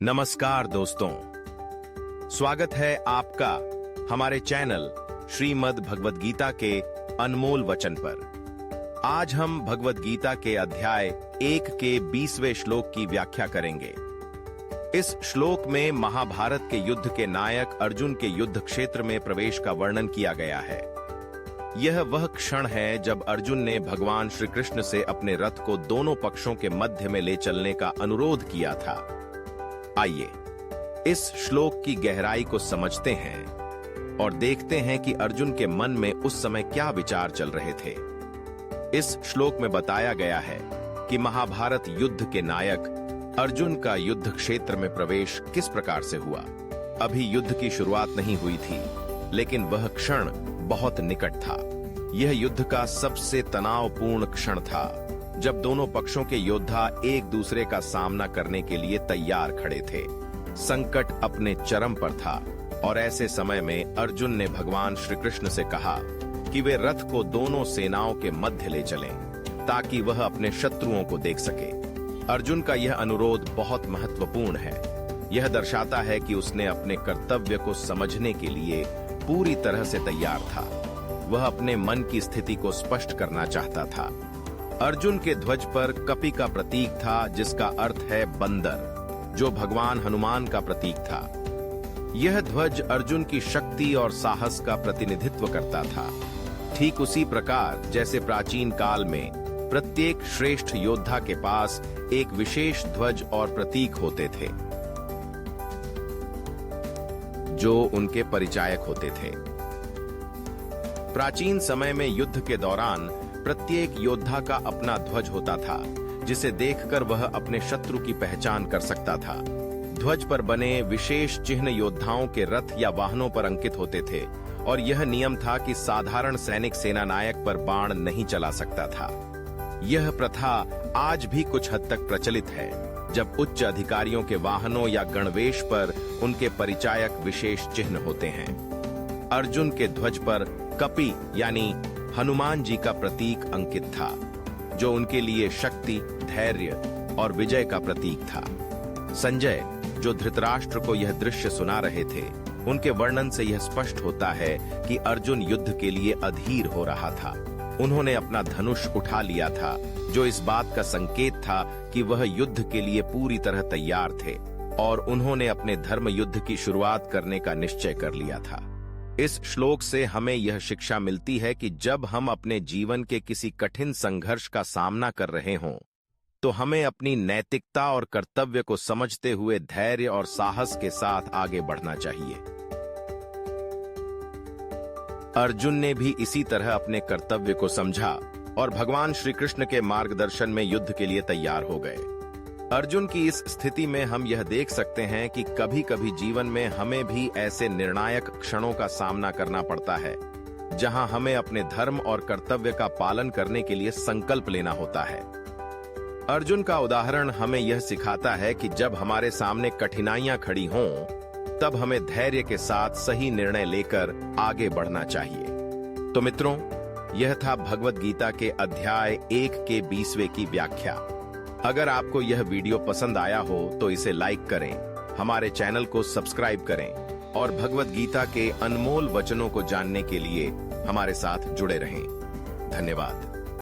नमस्कार दोस्तों, स्वागत है आपका हमारे चैनल श्रीमद् भगवद गीता के अनमोल वचन पर। आज हम भगवद गीता के अध्याय 1 के 20वें श्लोक की व्याख्या करेंगे। इस श्लोक में महाभारत के युद्ध के नायक अर्जुन के युद्ध क्षेत्र में प्रवेश का वर्णन किया गया है। यह वह क्षण है जब अर्जुन ने भगवान श्री कृष्ण से अपने रथ को दोनों पक्षों के मध्य में ले चलने का अनुरोध किया था। आइए इस श्लोक की गहराई को समझते हैं और देखते हैं कि अर्जुन के मन में उस समय क्या विचार चल रहे थे। इस श्लोक में बताया गया है कि महाभारत युद्ध के नायक अर्जुन का युद्ध क्षेत्र में प्रवेश किस प्रकार से हुआ। अभी युद्ध की शुरुआत नहीं हुई थी, लेकिन वह क्षण बहुत निकट था। यह युद्ध का सबसे तनावपूर्ण क्षण था, जब दोनों पक्षों के योद्धा एक दूसरे का सामना करने के लिए तैयार खड़े थे। संकट अपने चरम पर था और ऐसे समय में अर्जुन ने भगवान श्री कृष्ण से कहा कि वे रथ को दोनों सेनाओं के मध्य ले चलें, ताकि वह अपने शत्रुओं को देख सके। अर्जुन का यह अनुरोध बहुत महत्वपूर्ण है। यह दर्शाता है कि उसने अपने कर्तव्य को समझने के लिए पूरी तरह से तैयार था। वह अपने मन की स्थिति को स्पष्ट करना चाहता था। अर्जुन के ध्वज पर कपि का प्रतीक था, जिसका अर्थ है बंदर, जो भगवान हनुमान का प्रतीक था। यह ध्वज अर्जुन की शक्ति और साहस का प्रतिनिधित्व करता था, ठीक उसी प्रकार जैसे प्राचीन काल में प्रत्येक श्रेष्ठ योद्धा के पास एक विशेष ध्वज और प्रतीक होते थे, जो उनके परिचायक होते थे। प्राचीन समय में युद्ध के दौरान प्रत्येक योद्धा का अपना ध्वज होता था, जिसे देखकर वह अपने शत्रु की पहचान कर सकता था। ध्वज पर बने विशेष चिन्ह योद्धाओं के रथ या वाहनों पर अंकित होते थे और यह नियम था कि साधारण सैनिक सेनानायक पर बाण नहीं चला सकता था। यह प्रथा आज भी कुछ हद तक प्रचलित है, जब उच्च अधिकारियों के वाहनों या गणवेश पर उनके परिचायक विशेष चिन्ह होते हैं। अर्जुन के ध्वज पर कपि यानी हनुमान जी का प्रतीक अंकित था, जो उनके लिए शक्ति, धैर्य और विजय का प्रतीक था। संजय, जो धृतराष्ट्र को यह दृश्य सुना रहे थे, उनके वर्णन से यह स्पष्ट होता है कि अर्जुन युद्ध के लिए अधीर हो रहा था। उन्होंने अपना धनुष उठा लिया था, जो इस बात का संकेत था कि वह युद्ध के लिए पूरी तरह तैयार थे और उन्होंने अपने धर्म युद्ध की शुरुआत करने का निश्चय कर लिया था। इस श्लोक से हमें यह शिक्षा मिलती है कि जब हम अपने जीवन के किसी कठिन संघर्ष का सामना कर रहे हों, तो हमें अपनी नैतिकता और कर्तव्य को समझते हुए धैर्य और साहस के साथ आगे बढ़ना चाहिए। अर्जुन ने भी इसी तरह अपने कर्तव्य को समझा और भगवान श्री कृष्ण के मार्गदर्शन में युद्ध के लिए तैयार हो गए। अर्जुन की इस स्थिति में हम यह देख सकते हैं कि कभी कभी जीवन में हमें भी ऐसे निर्णायक क्षणों का सामना करना पड़ता है, जहां हमें अपने धर्म और कर्तव्य का पालन करने के लिए संकल्प लेना होता है। अर्जुन का उदाहरण हमें यह सिखाता है कि जब हमारे सामने कठिनाइयां खड़ी हों, तब हमें धैर्य के साथ सही निर्णय लेकर आगे बढ़ना चाहिए। तो मित्रों, यह था भगवद गीता के अध्याय 1 के 20वें की व्याख्या। अगर आपको यह वीडियो पसंद आया हो तो इसे लाइक करें, हमारे चैनल को सब्सक्राइब करें और भगवद गीता के अनमोल वचनों को जानने के लिए हमारे साथ जुड़े रहें। धन्यवाद।